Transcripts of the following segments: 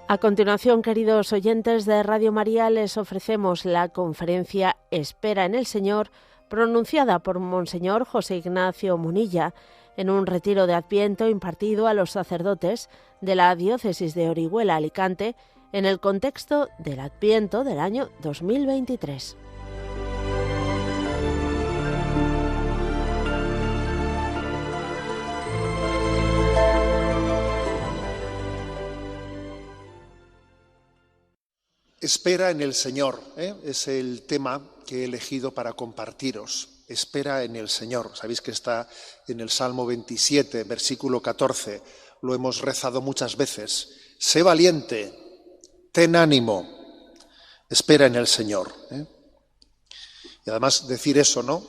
A continuación, queridos oyentes de Radio María, les ofrecemos la conferencia Espera en el Señor, pronunciada por Monseñor José Ignacio Munilla en un retiro de Adviento impartido a los sacerdotes de la Diócesis de Orihuela, Alicante, en el contexto del Adviento del año 2023. Espera en el Señor, es el tema que he elegido para compartiros. Espera en el Señor. Sabéis que está en el Salmo 27, versículo 14. Lo hemos rezado muchas veces. Sé valiente, ten ánimo, espera en el Señor. Y además decir eso, ¿no?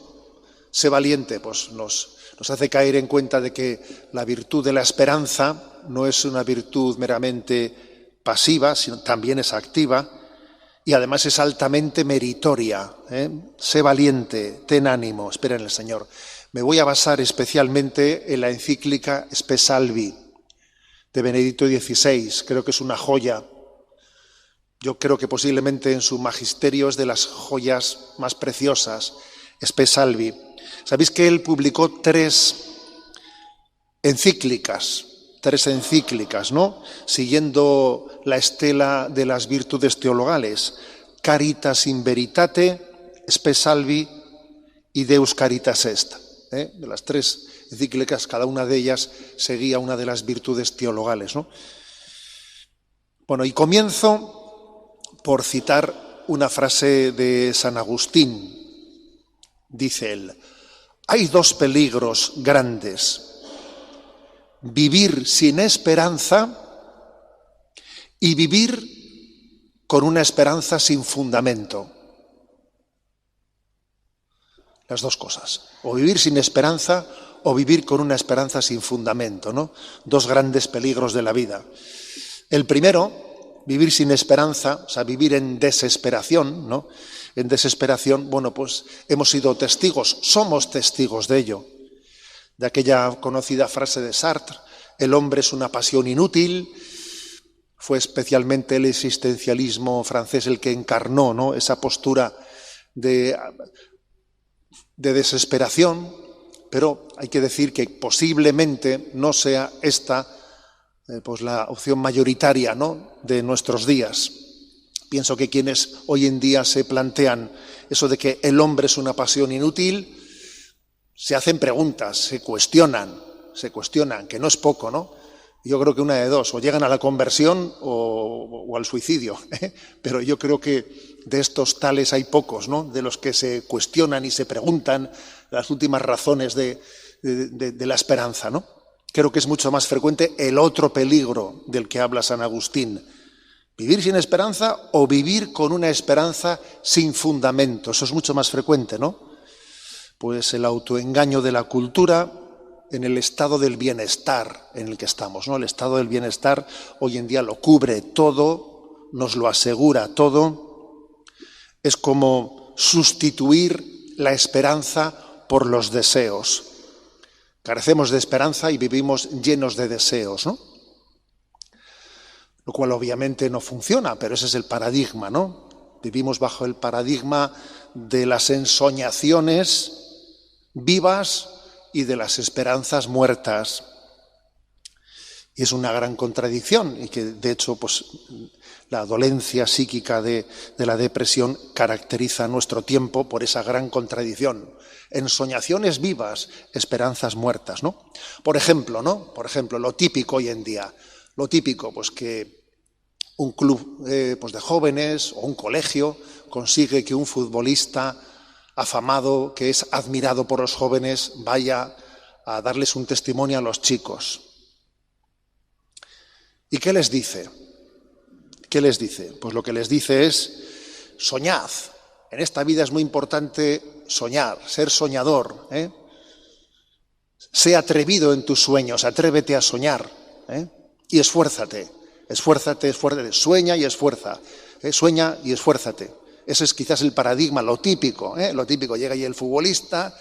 Sé valiente, pues nos hace caer en cuenta de que la virtud de la esperanza no es una virtud meramente pasiva, sino también es activa. Y además es altamente meritoria. Sé valiente, ten ánimo, espera en el Señor. Me voy a basar especialmente en la encíclica Spe Salvi de Benedicto XVI. Creo que es una joya. Yo creo que posiblemente en su magisterio es de las joyas más preciosas, Spe Salvi. Sabéis que él publicó tres encíclicas, ¿no? Siguiendo la estela de las virtudes teologales, Caritas in Veritate, Spe Salvi y Deus Caritas Est. De las tres encíclicas, cada una de ellas seguía una de las virtudes teologales, ¿no? Bueno, y comienzo por citar una frase de San Agustín. Dice él: hay dos peligros grandes: vivir sin esperanza y vivir con una esperanza sin fundamento. Las dos cosas. O vivir sin esperanza o vivir con una esperanza sin fundamento, ¿no? Dos grandes peligros de la vida. El primero, vivir sin esperanza, o sea, vivir en desesperación, ¿no? En desesperación, bueno, pues hemos sido testigos, somos testigos de ello. De aquella conocida frase de Sartre: el hombre es una pasión inútil. Fue especialmente el existencialismo francés el que encarnó, ¿no?, esa postura de desesperación, pero hay que decir que posiblemente no sea esta pues la opción mayoritaria, ¿no?, de nuestros días. Pienso que quienes hoy en día se plantean eso de que el hombre es una pasión inútil, se hacen preguntas, se cuestionan, que no es poco, ¿no? Yo creo que una de dos: o llegan a la conversión o al suicidio. Pero yo creo que de estos tales hay pocos, ¿no?, de los que se cuestionan y se preguntan las últimas razones de la esperanza, ¿no? Creo que es mucho más frecuente el otro peligro del que habla San Agustín: vivir sin esperanza o vivir con una esperanza sin fundamento. Eso es mucho más frecuente, ¿no? Pues el autoengaño de la cultura en el estado del bienestar en el que estamos, ¿no? El estado del bienestar hoy en día lo cubre todo, nos lo asegura todo. Es como sustituir la esperanza por los deseos. Carecemos de esperanza y vivimos llenos de deseos, ¿no? Lo cual obviamente no funciona, pero ese es el paradigma, ¿no? Vivimos bajo el paradigma de las ensoñaciones vivas y de las esperanzas muertas. Y es una gran contradicción, y que de hecho pues la dolencia psíquica de la depresión caracteriza nuestro tiempo por esa gran contradicción. Ensoñaciones vivas, esperanzas muertas, ¿no? Por ejemplo, lo típico hoy en día, pues que un club pues de jóvenes o un colegio consigue que un futbolista afamado, que es admirado por los jóvenes, vaya a darles un testimonio a los chicos. ¿Y qué les dice? Pues lo que les dice es: soñad. En esta vida es muy importante soñar, ser soñador. Sé atrevido en tus sueños, atrévete a soñar. Y esfuérzate. Sueña y esfuerza. Sueña y esfuérzate. Ese es quizás el paradigma, lo típico. Llega ahí el futbolista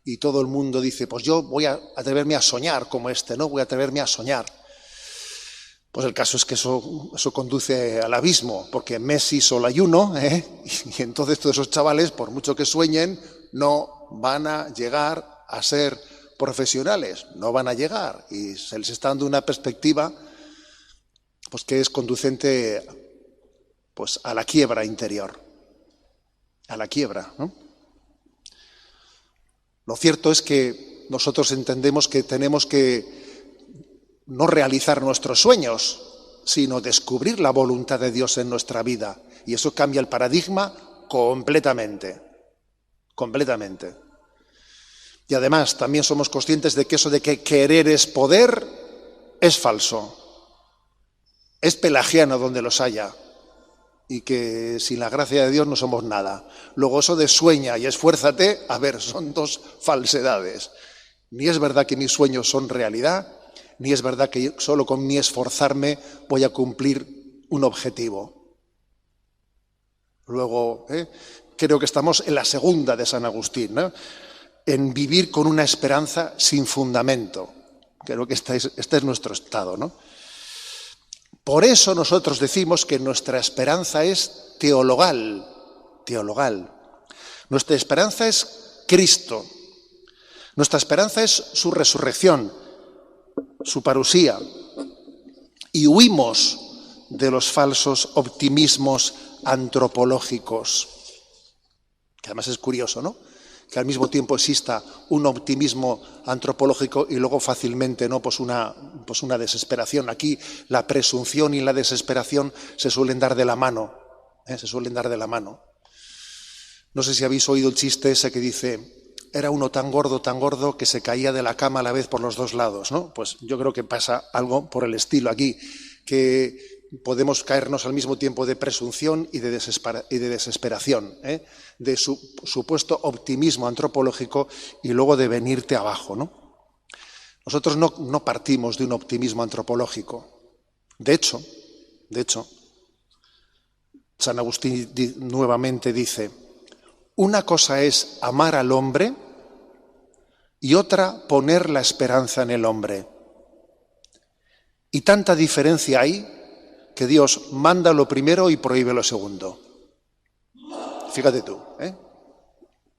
y todo el mundo dice: pues yo voy a atreverme a soñar como este, ¿no? Voy a atreverme a soñar. Pues el caso es que eso conduce al abismo, porque en Messi solo hay uno, y entonces todos esos chavales, por mucho que sueñen, no van a llegar a ser profesionales, no van a llegar, y se les está dando una perspectiva pues que es conducente pues a la quiebra interior, a la quiebra, ¿no? Lo cierto es que nosotros entendemos que tenemos que no realizar nuestros sueños, sino descubrir la voluntad de Dios en nuestra vida. Y eso cambia el paradigma completamente. Completamente. Y además también somos conscientes de que eso de que querer es poder es falso. Es pelagiano donde los haya. Y que sin la gracia de Dios no somos nada. Luego eso de sueña y esfuérzate, a ver, son dos falsedades. Ni es verdad que mis sueños son realidad, ni es verdad que solo con mi esforzarme voy a cumplir un objetivo. Luego, creo que estamos en la segunda de San Agustín, ¿no? En vivir con una esperanza sin fundamento. Creo que este es nuestro estado, ¿no? Por eso nosotros decimos que nuestra esperanza es teologal. Nuestra esperanza es Cristo. Nuestra esperanza es su resurrección, su parusía, y huimos de los falsos optimismos antropológicos, que además es curioso, ¿no? Que al mismo tiempo exista un optimismo antropológico y luego fácilmente, ¿no? Pues una desesperación. Aquí la presunción y la desesperación se suelen dar de la mano, se suelen dar de la mano. No sé si habéis oído el chiste ese que dice: era uno tan gordo que se caía de la cama a la vez por los dos lados, ¿no? Pues yo creo que pasa algo por el estilo aquí, que podemos caernos al mismo tiempo de presunción y de desesperación, de supuesto optimismo antropológico y luego de venirte abajo, ¿no? Nosotros no partimos de un optimismo antropológico. De hecho, San Agustín nuevamente dice: una cosa es amar al hombre y otra poner la esperanza en el hombre. Y tanta diferencia hay que Dios manda lo primero y prohíbe lo segundo. Fíjate tú,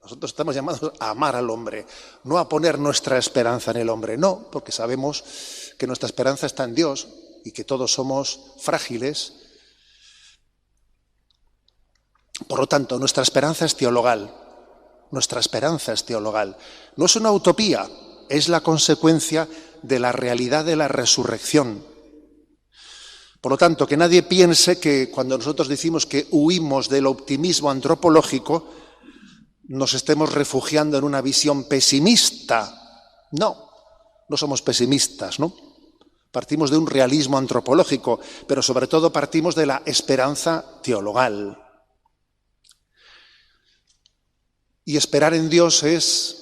Nosotros estamos llamados a amar al hombre, no a poner nuestra esperanza en el hombre, no, porque sabemos que nuestra esperanza está en Dios y que todos somos frágiles. Por lo tanto, nuestra esperanza es teologal. Nuestra esperanza es teologal. No es una utopía, es la consecuencia de la realidad de la resurrección. Por lo tanto, que nadie piense que cuando nosotros decimos que huimos del optimismo antropológico, nos estemos refugiando en una visión pesimista. No somos pesimistas, ¿no? Partimos de un realismo antropológico, pero sobre todo partimos de la esperanza teologal. Y esperar en Dios es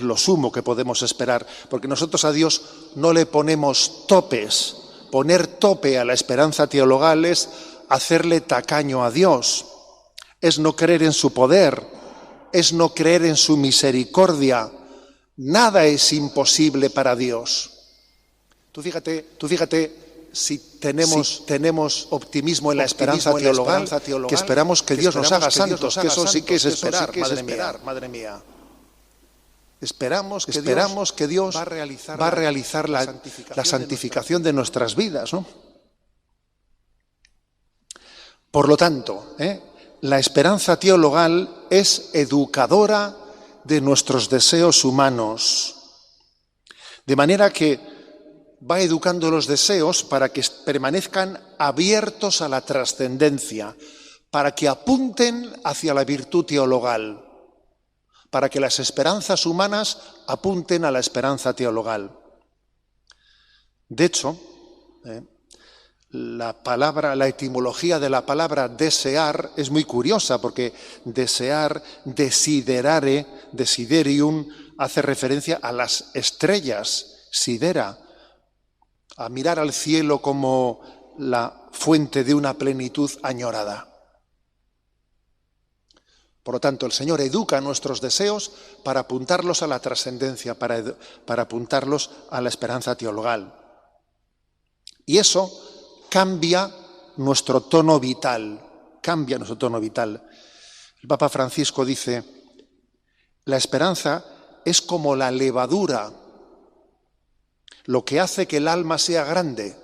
lo sumo que podemos esperar, porque nosotros a Dios no le ponemos topes. Poner tope a la esperanza teologal es hacerle tacaño a Dios, es no creer en su poder, es no creer en su misericordia. Nada es imposible para Dios. Tú fíjate si tenemos optimismo en la esperanza teologal, que esperamos que Dios nos haga santos, que eso sí que es esperar, madre mía. Esperamos que Dios va a realizar la santificación de nuestras vidas, ¿no? Por lo tanto, la esperanza teologal es educadora de nuestros deseos humanos, de manera que va educando los deseos para que permanezcan abiertos a la trascendencia, para que apunten hacia la virtud teologal, para que las esperanzas humanas apunten a la esperanza teologal. De hecho, la etimología de la palabra desear es muy curiosa, porque desear, desiderium, hace referencia a las estrellas, sidera, a mirar al cielo como la fuente de una plenitud añorada. Por lo tanto, el Señor educa nuestros deseos para apuntarlos a la trascendencia, para apuntarlos a la esperanza teologal. Y eso cambia nuestro tono vital, cambia nuestro tono vital. El Papa Francisco dice, la esperanza es como la levadura, lo que hace que el alma sea grande,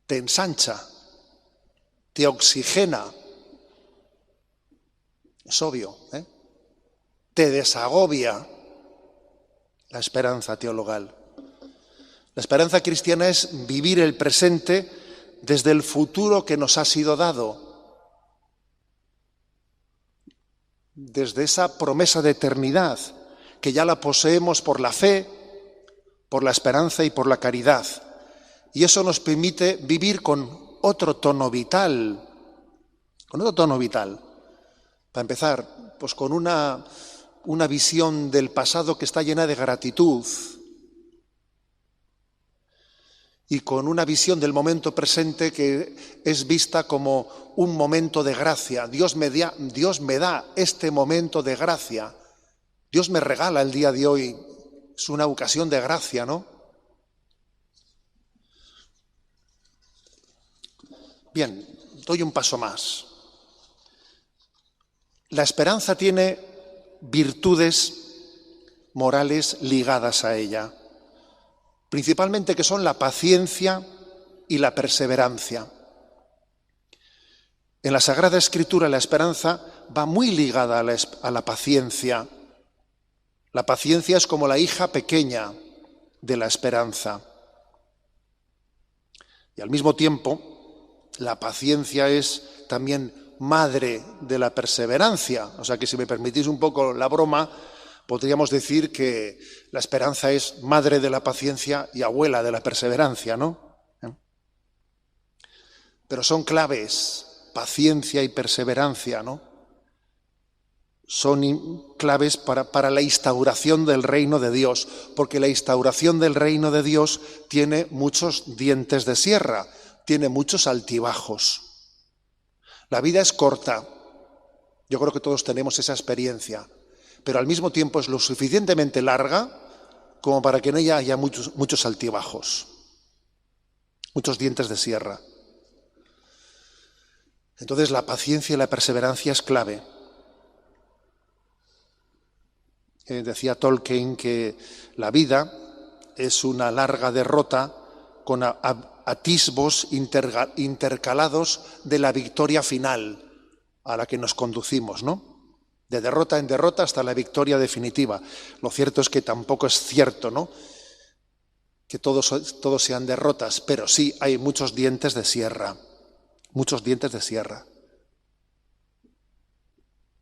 te ensancha, te oxigena, es obvio, te desagobia la esperanza teologal. La esperanza cristiana es vivir el presente desde el futuro que nos ha sido dado, desde esa promesa de eternidad que ya la poseemos por la fe, por la esperanza y por la caridad. Y eso nos permite vivir con otro tono vital, Para empezar, pues con una visión del pasado que está llena de gratitud y con una visión del momento presente que es vista como un momento de gracia. Dios me da este momento de gracia. Dios me regala el día de hoy. Es una ocasión de gracia, ¿no? Bien, doy un paso más. La esperanza tiene virtudes morales ligadas a ella, principalmente que son la paciencia y la perseverancia. En la Sagrada Escritura la esperanza va muy ligada a la paciencia. La paciencia es como la hija pequeña de la esperanza. Y al mismo tiempo, la paciencia es también madre de la perseverancia. O sea que, si me permitís un poco la broma, podríamos decir que la esperanza es madre de la paciencia y abuela de la perseverancia, ¿no? Pero son claves, paciencia y perseverancia, ¿no? Son claves para la instauración del reino de Dios, porque la instauración del reino de Dios tiene muchos dientes de sierra, tiene muchos altibajos. La vida es corta, yo creo que todos tenemos esa experiencia, pero al mismo tiempo es lo suficientemente larga como para que en ella haya muchos altibajos, muchos dientes de sierra. Entonces la paciencia y la perseverancia es clave. Decía Tolkien que la vida es una larga derrota con atisbos intercalados de la victoria final a la que nos conducimos, ¿no? De derrota en derrota hasta la victoria definitiva. Lo cierto es que tampoco es cierto, ¿no?, que todos sean derrotas, pero sí hay muchos dientes de sierra, muchos dientes de sierra.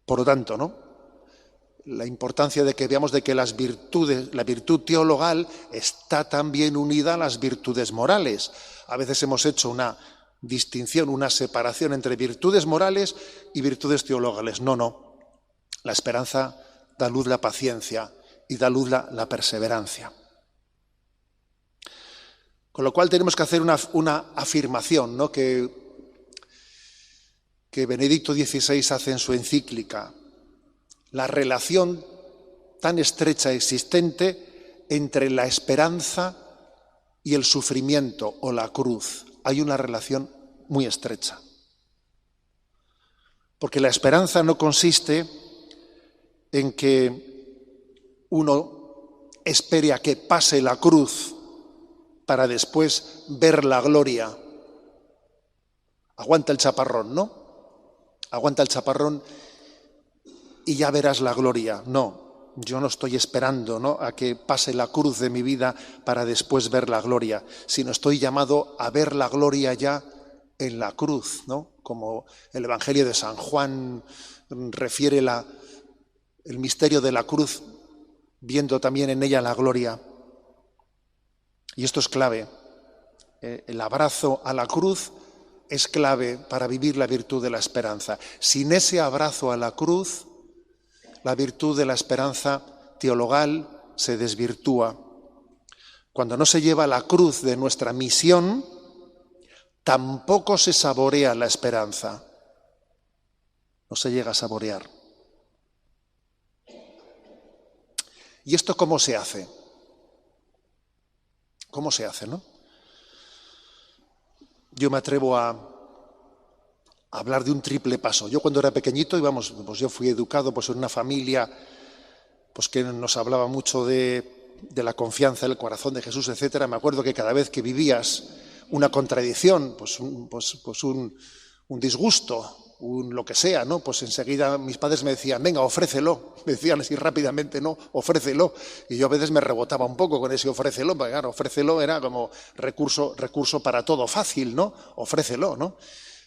Por lo tanto, ¿no?, la importancia de que veamos de que la virtud teologal está también unida a las virtudes morales. A veces hemos hecho una distinción, una separación entre virtudes morales y virtudes teologales. No. La esperanza da luz la paciencia y da luz la perseverancia. Con lo cual tenemos que hacer una afirmación, ¿no?, que Benedicto XVI hace en su encíclica. La relación tan estrecha existente entre la esperanza y el sufrimiento o la cruz. Hay una relación muy estrecha. Porque la esperanza no consiste en que uno espere a que pase la cruz para después ver la gloria. Aguanta el chaparrón, ¿no? Aguanta el chaparrón y ya verás la gloria. No, yo no estoy esperando, ¿no?, a que pase la cruz de mi vida para después ver la gloria, sino estoy llamado a ver la gloria ya en la cruz, ¿no? Como el Evangelio de San Juan refiere el misterio de la cruz, viendo también en ella la gloria. Y esto es clave. El abrazo a la cruz es clave para vivir la virtud de la esperanza. Sin ese abrazo a la cruz, la virtud de la esperanza teologal se desvirtúa. Cuando no se lleva la cruz de nuestra misión, tampoco se saborea la esperanza. No se llega a saborear. ¿Y esto cómo se hace? ¿Cómo se hace, no? Yo me atrevo a hablar de un triple paso. Yo cuando era pequeñito, pues yo fui educado pues en una familia pues que nos hablaba mucho de la confianza, del corazón de Jesús, etcétera. Me acuerdo que cada vez que vivías una contradicción, un disgusto, lo que sea, ¿no? Pues enseguida mis padres me decían, venga, ofrécelo. Me decían así rápidamente, no, ofrécelo. Y yo a veces me rebotaba un poco con ese ofrécelo, porque claro, ofrécelo era como recurso para todo fácil, ¿no? Ofrécelo, ¿no?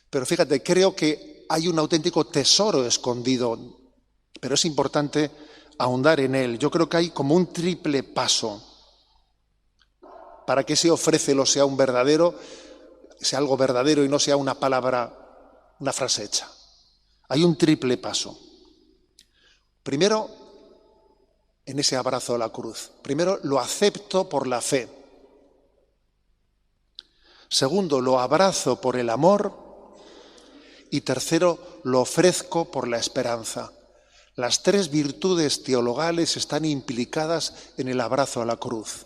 Pero fíjate, creo que hay un auténtico tesoro escondido, pero es importante ahondar en él. Yo creo que hay como un triple paso para que ese ofrécelo sea algo verdadero y no sea una palabra, una frase hecha. Hay un triple paso. Primero, en ese abrazo a la cruz. Primero, lo acepto por la fe. Segundo, lo abrazo por el amor. Y tercero, lo ofrezco por la esperanza. Las tres virtudes teologales están implicadas en el abrazo a la cruz.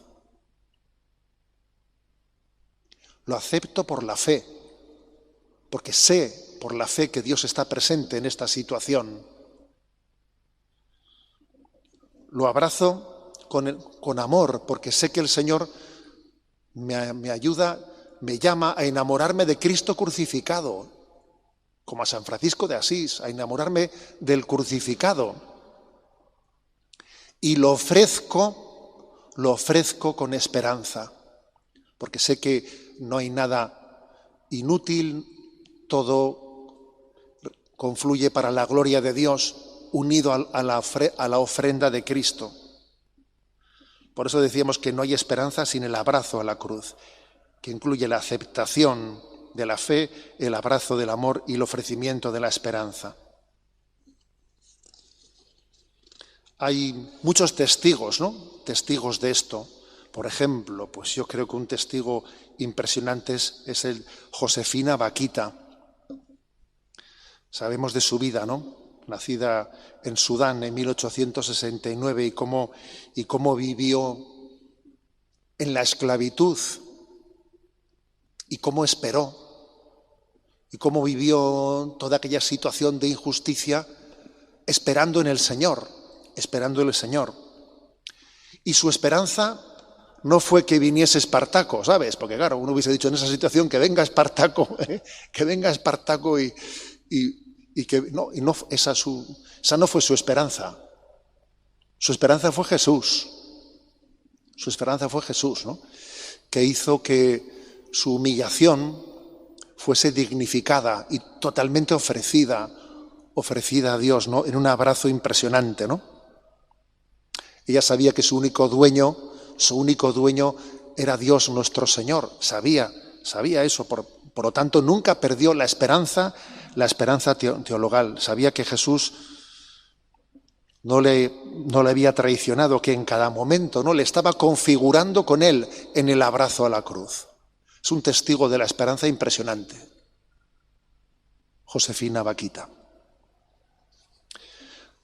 Lo acepto por la fe, porque sé por la fe que Dios está presente en esta situación. Lo abrazo con amor, porque sé que el Señor me ayuda, me llama a enamorarme de Cristo crucificado, como a San Francisco de Asís, a enamorarme del crucificado. Y lo ofrezco con esperanza, porque sé que no hay nada inútil, todo confluye para la gloria de Dios, unido a la ofrenda de Cristo. Por eso decíamos que no hay esperanza sin el abrazo a la cruz, que incluye la aceptación de la fe, el abrazo del amor y el ofrecimiento de la esperanza. Hay muchos testigos, ¿no? Testigos de esto. Por ejemplo, pues yo creo que un testigo impresionante es el Josefina Vaquita. Sabemos de su vida, ¿no? Nacida en Sudán en 1869 y cómo vivió en la esclavitud y cómo esperó y cómo vivió toda aquella situación de injusticia esperando en el Señor. Y su esperanza no fue que viniese Espartaco, ¿sabes? Porque claro, uno hubiese dicho en esa situación que venga Espartaco, esa no fue su esperanza. Su esperanza fue Jesús. ¿No? Que hizo que su humillación fuese dignificada y totalmente ofrecida a Dios, ¿no? En un abrazo impresionante, ¿no? Ella sabía que su único dueño era Dios nuestro Señor. Sabía eso, por lo tanto nunca perdió la esperanza teologal. Sabía que Jesús no le había traicionado, que en cada momento no le estaba configurando con él en el abrazo a la cruz. Es un testigo de la esperanza impresionante. Josefina Vaquita.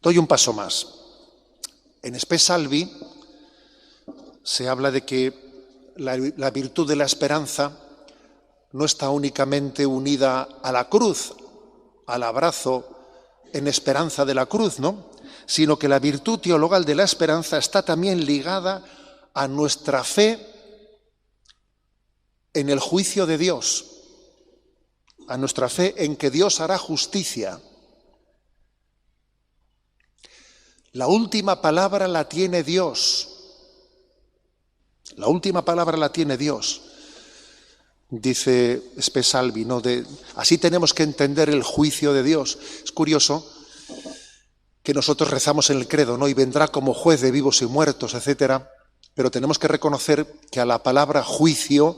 Doy un paso más. En Spe Salvi se habla de que la virtud de la esperanza no está únicamente unida a la cruz, al abrazo en esperanza de la cruz, ¿no? Sino que la virtud teologal de la esperanza está también ligada a nuestra fe en el juicio de Dios, a nuestra fe en que Dios hará justicia. La última palabra la tiene Dios. La última palabra la tiene Dios. Dice Spe Salvi, ¿no? Así tenemos que entender el juicio de Dios. Es curioso que nosotros rezamos en el credo, ¿no? Y vendrá como juez de vivos y muertos, etcétera. Pero tenemos que reconocer que a la palabra juicio,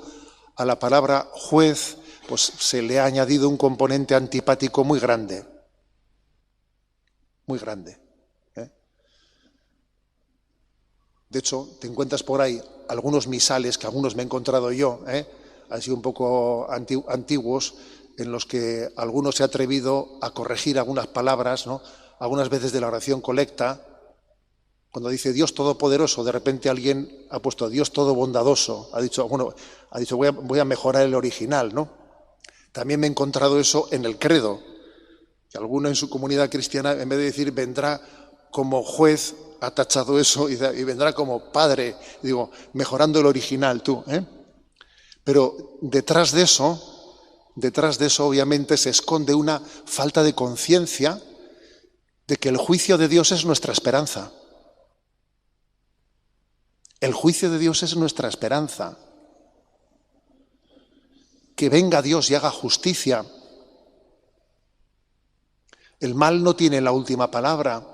a la palabra juez, pues se le ha añadido un componente antipático muy grande. Muy grande. De hecho, te encuentras por ahí algunos misales, que algunos me he encontrado yo, han sido un poco antiguos, en los que alguno se ha atrevido a corregir algunas palabras, ¿no? Algunas veces de la oración colecta, Cuando dice Dios Todopoderoso, de repente alguien ha puesto Dios Todo Bondadoso. Ha dicho voy a mejorar el original, ¿no? También me he encontrado eso en el credo, que alguno en su comunidad cristiana, en vez de decir vendrá como juez, ha tachado eso y vendrá como padre. Digo, mejorando el original tú, ¿eh? Pero detrás de eso obviamente se esconde una falta de conciencia de que el juicio de Dios es nuestra esperanza. El juicio de Dios es nuestra esperanza. Que venga Dios y haga justicia. El mal no tiene la última palabra.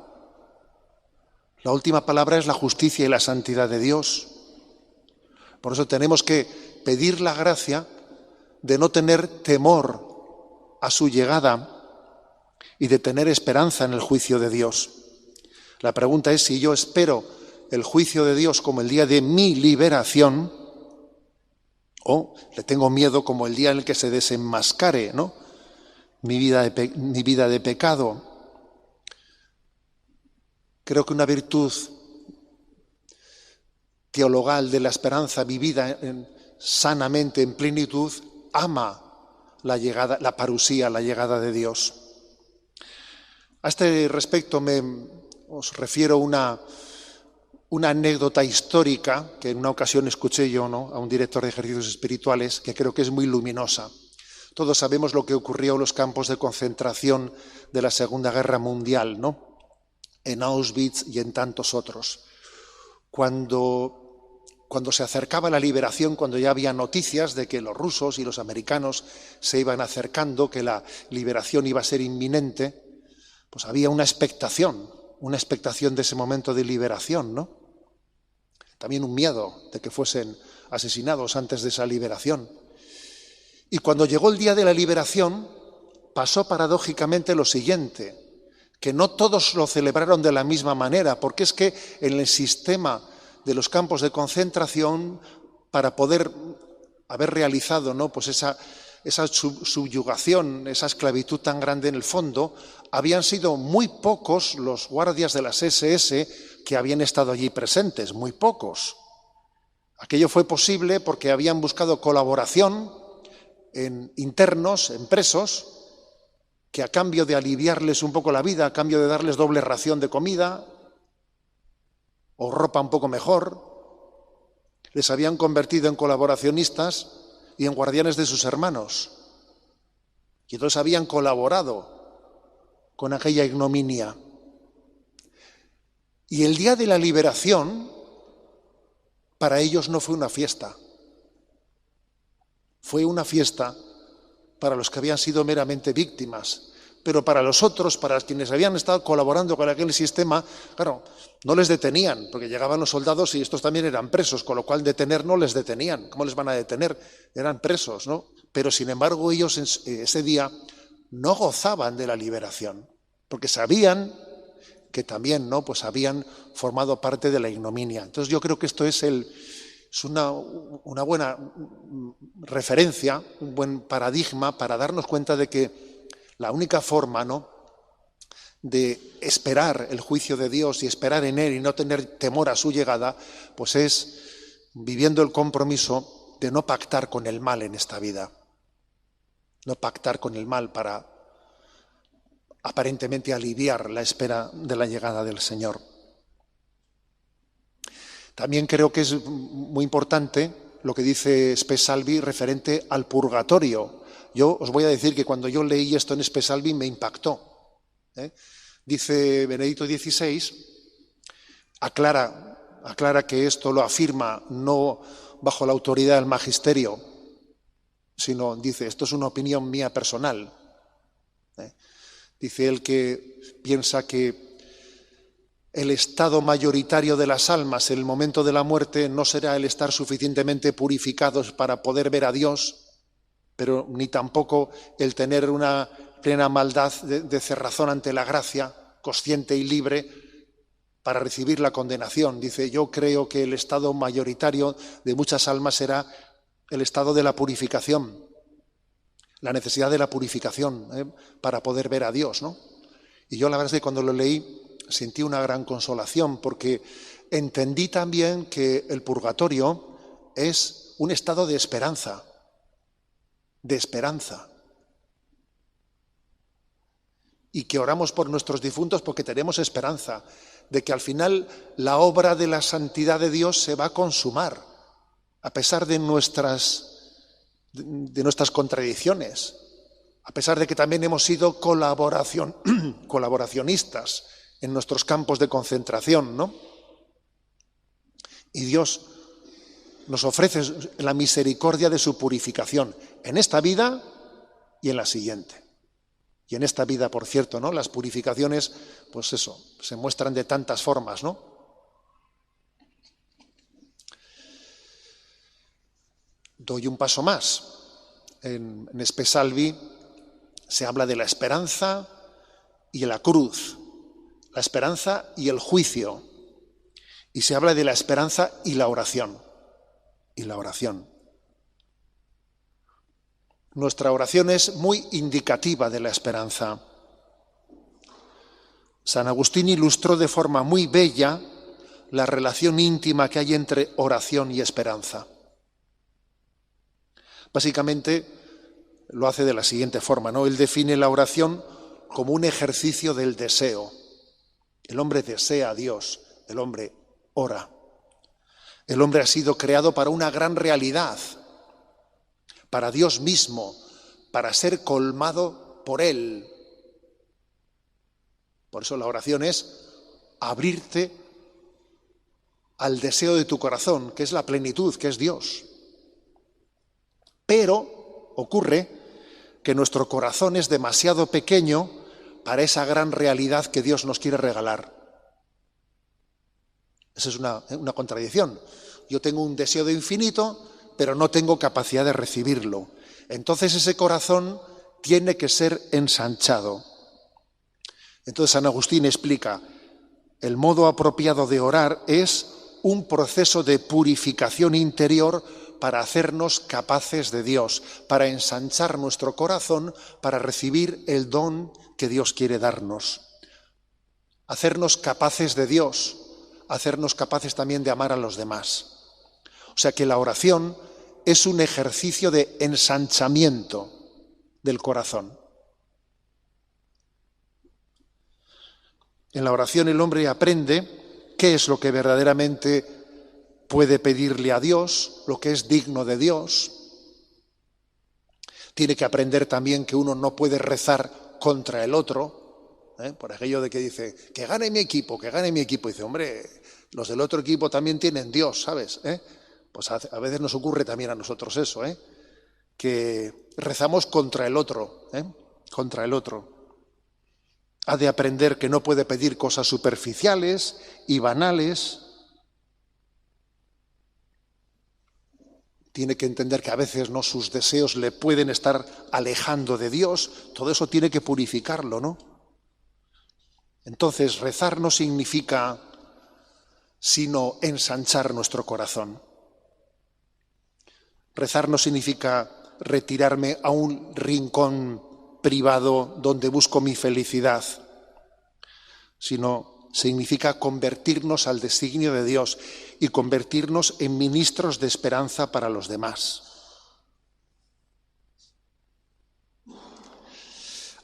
La última palabra es la justicia y la santidad de Dios. Por eso tenemos que pedir la gracia de no tener temor a su llegada y de tener esperanza en el juicio de Dios. La pregunta es si yo espero el juicio de Dios como el día de mi liberación o le tengo miedo como el día en el que se desenmascare, ¿no?, mi vida de pecado. Creo que una virtud teologal de la esperanza vivida sanamente, en plenitud, ama la parusía, la llegada de Dios. A este respecto os refiero una anécdota histórica que en una ocasión escuché yo, ¿no?, a un director de ejercicios espirituales, que creo que es muy luminosa. Todos sabemos lo que ocurrió en los campos de concentración de la Segunda Guerra Mundial, ¿no?, en Auschwitz y en tantos otros. Cuando se acercaba la liberación, cuando ya había noticias de que los rusos y los americanos se iban acercando, que la liberación iba a ser inminente, pues había una expectación de ese momento de liberación, ¿no? También un miedo de que fuesen asesinados antes de esa liberación. Y cuando llegó el día de la liberación, pasó paradójicamente lo siguiente, que no todos lo celebraron de la misma manera, porque es que en el sistema de los campos de concentración, para poder haber realizado, ¿no?, pues esa subyugación, esa esclavitud tan grande en el fondo, habían sido muy pocos los guardias de las SS que habían estado allí presentes, muy pocos. Aquello fue posible porque habían buscado colaboración en internos, en presos, que a cambio de aliviarles un poco la vida, a cambio de darles doble ración de comida o ropa un poco mejor, les habían convertido en colaboracionistas y en guardianes de sus hermanos. Y entonces habían colaborado con aquella ignominia. Y el día de la liberación, para ellos no fue una fiesta. Fue una fiesta para los que habían sido meramente víctimas. Pero para los otros, para quienes habían estado colaborando con aquel sistema, claro, no les detenían, porque llegaban los soldados y estos también eran presos, con lo cual detener no les detenían. ¿Cómo les van a detener? Eran presos, ¿no? Pero sin embargo ellos ese día no gozaban de la liberación, porque sabían que también, ¿no?, pues habían formado parte de la ignominia. Entonces yo creo que esto es una buena referencia, un buen paradigma para darnos cuenta de que la única forma, ¿no?, de esperar el juicio de Dios y esperar en Él y no tener temor a su llegada, pues es viviendo el compromiso de no pactar con el mal en esta vida. No pactar con el mal para aparentemente aliviar la espera de la llegada del Señor. También creo que es muy importante lo que dice Spesalvi referente al purgatorio. Yo os voy a decir que cuando yo leí esto en Spesalvi me impactó. Dice Benedicto XVI, aclara que esto lo afirma no bajo la autoridad del magisterio, sino dice, esto es una opinión mía personal. Dice él que piensa que el estado mayoritario de las almas en el momento de la muerte no será el estar suficientemente purificados para poder ver a Dios, pero ni tampoco el tener una plena maldad de cerrazón ante la gracia, consciente y libre, para recibir la condenación. Dice, yo creo que el estado mayoritario de muchas almas será el estado de la purificación, la necesidad de la purificación, para poder ver a Dios, ¿no? Y yo la verdad es que cuando lo leí, sentí una gran consolación porque entendí también que el purgatorio es un estado de esperanza, y que oramos por nuestros difuntos porque tenemos esperanza de que al final la obra de la santidad de Dios se va a consumar, a pesar de nuestras contradicciones, a pesar de que también hemos sido colaboracionistas en nuestros campos de concentración, ¿no? Y Dios nos ofrece la misericordia de su purificación en esta vida y en la siguiente. Y en esta vida, por cierto, ¿no? Las purificaciones, pues eso, se muestran de tantas formas, ¿no? Doy un paso más. En Spe Salvi se habla de la esperanza y la cruz, la esperanza y el juicio. Y se habla de la esperanza y la oración. Nuestra oración es muy indicativa de la esperanza. San Agustín ilustró de forma muy bella la relación íntima que hay entre oración y esperanza. Básicamente lo hace de la siguiente forma, ¿no? Él define la oración como un ejercicio del deseo. El hombre desea a Dios, el hombre ora. El hombre ha sido creado para una gran realidad, para Dios mismo, para ser colmado por Él. Por eso la oración es abrirte al deseo de tu corazón, que es la plenitud, que es Dios. Pero ocurre que nuestro corazón es demasiado pequeño para esa gran realidad que Dios nos quiere regalar. Esa es una contradicción. Yo tengo un deseo de infinito, pero no tengo capacidad de recibirlo. Entonces ese corazón tiene que ser ensanchado. Entonces San Agustín explica, el modo apropiado de orar es un proceso de purificación interior para hacernos capaces de Dios, para ensanchar nuestro corazón, para recibir el don que Dios quiere darnos. Hacernos capaces de Dios, hacernos capaces también de amar a los demás. O sea que la oración es un ejercicio de ensanchamiento del corazón. En la oración el hombre aprende qué es lo que verdaderamente puede pedirle a Dios, lo que es digno de Dios. Tiene que aprender también que uno no puede rezar contra el otro, por aquello de que dice, que gane mi equipo, que gane mi equipo. Y dice, hombre, los del otro equipo también tienen Dios, ¿sabes? Pues a veces nos ocurre también a nosotros eso, que rezamos contra el otro, contra el otro. Ha de aprender que no puede pedir cosas superficiales y banales. Tiene que entender que a veces no sus deseos le pueden estar alejando de Dios. Todo eso tiene que purificarlo, ¿no? Entonces, rezar no significa sino ensanchar nuestro corazón. Rezar no significa retirarme a un rincón privado donde busco mi felicidad, sino significa convertirnos al designio de Dios y convertirnos en ministros de esperanza para los demás.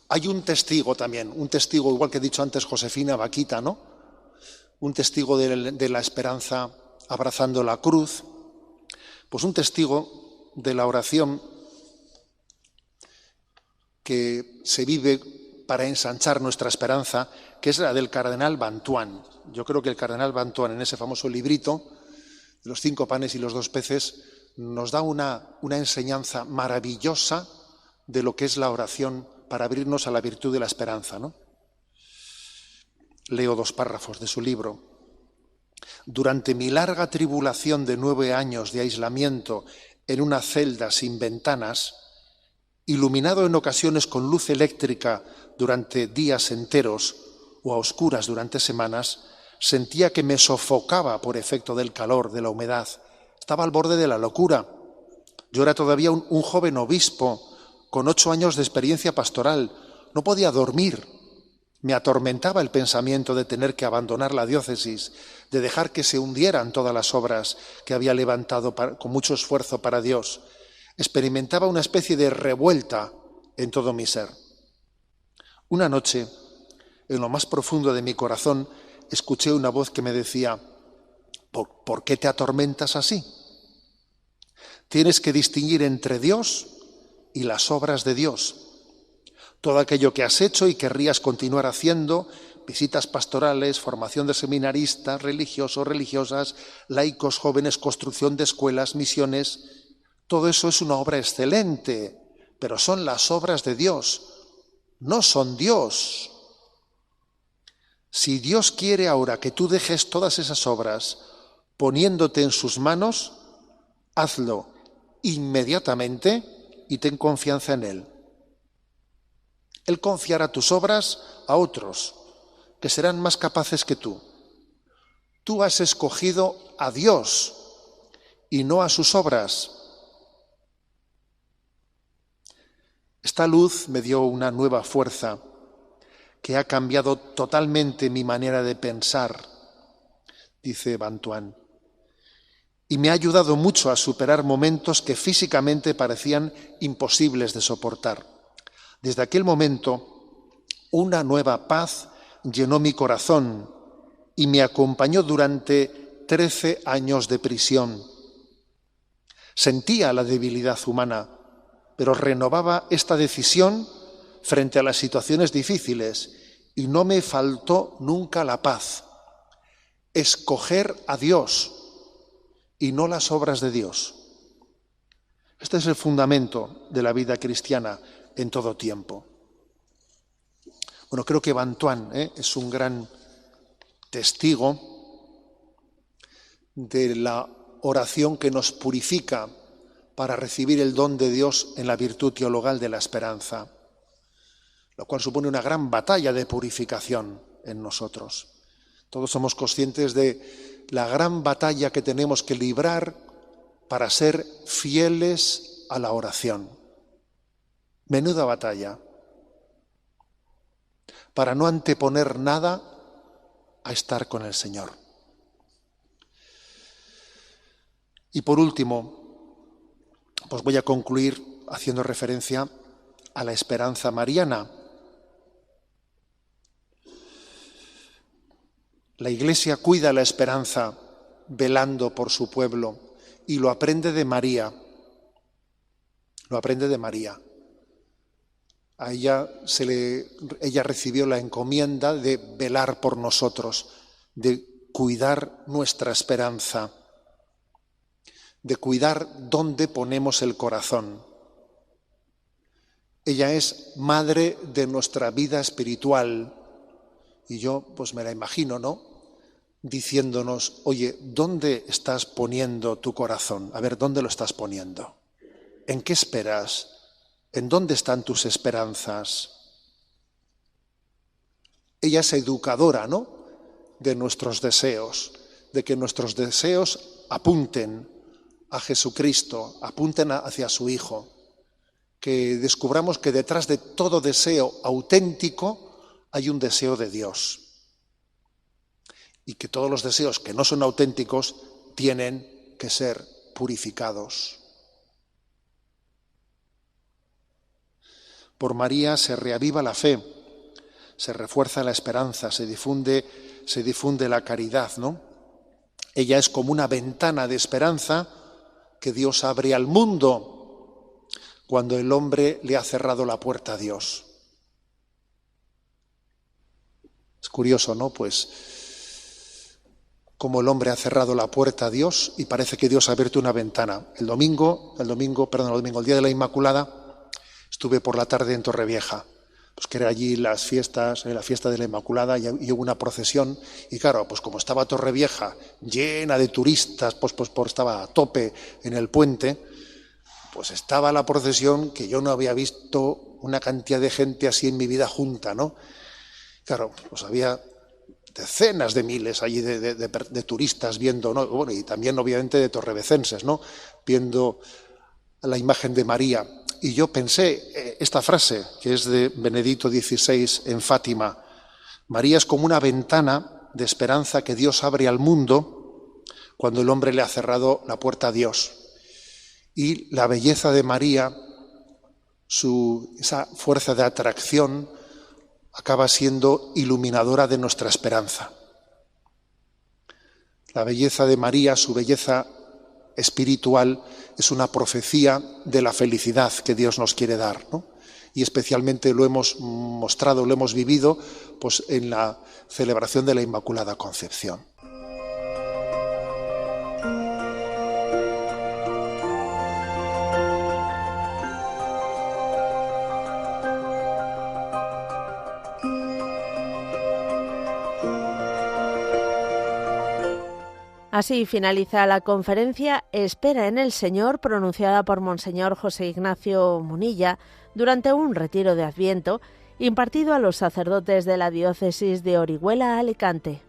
Hay un testigo también, un testigo, igual que he dicho antes, Josefina Vaquita, ¿no? Un testigo de la esperanza abrazando la cruz, pues un testigo de la oración que se vive para ensanchar nuestra esperanza, que es la del cardenal Bantuán. Yo creo que el cardenal Bantuán, en ese famoso librito de los 5 panes y los 2 peces, nos da una enseñanza maravillosa de lo que es la oración para abrirnos a la virtud de la esperanza, ¿no? Leo 2 párrafos de su libro. Durante mi larga tribulación de 9 años de aislamiento en una celda sin ventanas, iluminado en ocasiones con luz eléctrica durante días enteros o a oscuras durante semanas, sentía que me sofocaba por efecto del calor, de la humedad. Estaba al borde de la locura. Yo era todavía un joven obispo con 8 años de experiencia pastoral. No podía dormir. Me atormentaba el pensamiento de tener que abandonar la diócesis, de dejar que se hundieran todas las obras que había levantado con mucho esfuerzo para Dios. Experimentaba una especie de revuelta en todo mi ser. Una noche, en lo más profundo de mi corazón, escuché una voz que me decía: ¿Por qué te atormentas así? Tienes que distinguir entre Dios y las obras de Dios. Todo aquello que has hecho y querrías continuar haciendo, visitas pastorales, formación de seminaristas, religiosos, religiosas, laicos, jóvenes, construcción de escuelas, misiones, todo eso es una obra excelente, pero son las obras de Dios, no son Dios. Si Dios quiere ahora que tú dejes todas esas obras poniéndote en sus manos, hazlo inmediatamente y ten confianza en Él. Él confiará tus obras a otros, que serán más capaces que tú. Tú has escogido a Dios y no a sus obras. Esta luz me dio una nueva fuerza que ha cambiado totalmente mi manera de pensar, dice Bantuán, y me ha ayudado mucho a superar momentos que físicamente parecían imposibles de soportar. Desde aquel momento, una nueva paz llenó mi corazón y me acompañó durante 13 años de prisión. Sentía la debilidad humana, pero renovaba esta decisión frente a las situaciones difíciles y no me faltó nunca la paz. Escoger a Dios y no las obras de Dios. Este es el fundamento de la vida cristiana en todo tiempo. Bueno, creo que Bantuán es un gran testigo de la oración que nos purifica para recibir el don de Dios en la virtud teologal de la esperanza, lo cual supone una gran batalla de purificación en nosotros. Todos somos conscientes de la gran batalla que tenemos que librar para ser fieles a la oración. Menuda batalla, para no anteponer nada a estar con el Señor. Y por último, pues voy a concluir haciendo referencia a la esperanza mariana. La Iglesia cuida la esperanza velando por su pueblo y lo aprende de María. Lo aprende de María. A ella recibió la encomienda de velar por nosotros, de cuidar nuestra esperanza, de cuidar dónde ponemos el corazón. Ella es madre de nuestra vida espiritual y yo pues me la imagino, ¿no? Diciéndonos: oye, ¿dónde estás poniendo tu corazón? A ver, ¿dónde lo estás poniendo? ¿En qué esperas? ¿En dónde están tus esperanzas? Ella es educadora, ¿no?, de nuestros deseos, de que nuestros deseos apunten a Jesucristo, apunten hacia su Hijo, que descubramos que detrás de todo deseo auténtico hay un deseo de Dios y que todos los deseos que no son auténticos tienen que ser purificados. Por María se reaviva la fe, se refuerza la esperanza, se difunde la caridad, ¿no? Ella es como una ventana de esperanza que Dios abre al mundo cuando el hombre le ha cerrado la puerta a Dios. Es curioso, ¿no? Pues como el hombre ha cerrado la puerta a Dios y parece que Dios ha abierto una ventana. El día de la Inmaculada, estuve por la tarde en Torrevieja, pues que era allí la fiesta de la Inmaculada y hubo una procesión y claro, pues como estaba Torrevieja llena de turistas, pues estaba a tope en el puente, pues estaba la procesión que yo no había visto una cantidad de gente así en mi vida junta, ¿no? Claro, pues había decenas de miles allí de turistas viendo, ¿no? Bueno, y también obviamente de torrevecenses, ¿no?, viendo la imagen de María. Y yo pensé esta frase, que es de Benedicto XVI en Fátima: María es como una ventana de esperanza que Dios abre al mundo cuando el hombre le ha cerrado la puerta a Dios. Y la belleza de María, esa fuerza de atracción, acaba siendo iluminadora de nuestra esperanza. La belleza de María, su belleza espiritual, es una profecía de la felicidad que Dios nos quiere dar, ¿no? Y especialmente lo hemos mostrado, lo hemos vivido, pues, en la celebración de la Inmaculada Concepción. Así finaliza la conferencia Espera en el Señor, pronunciada por Monseñor José Ignacio Munilla durante un retiro de Adviento impartido a los sacerdotes de la diócesis de Orihuela, Alicante.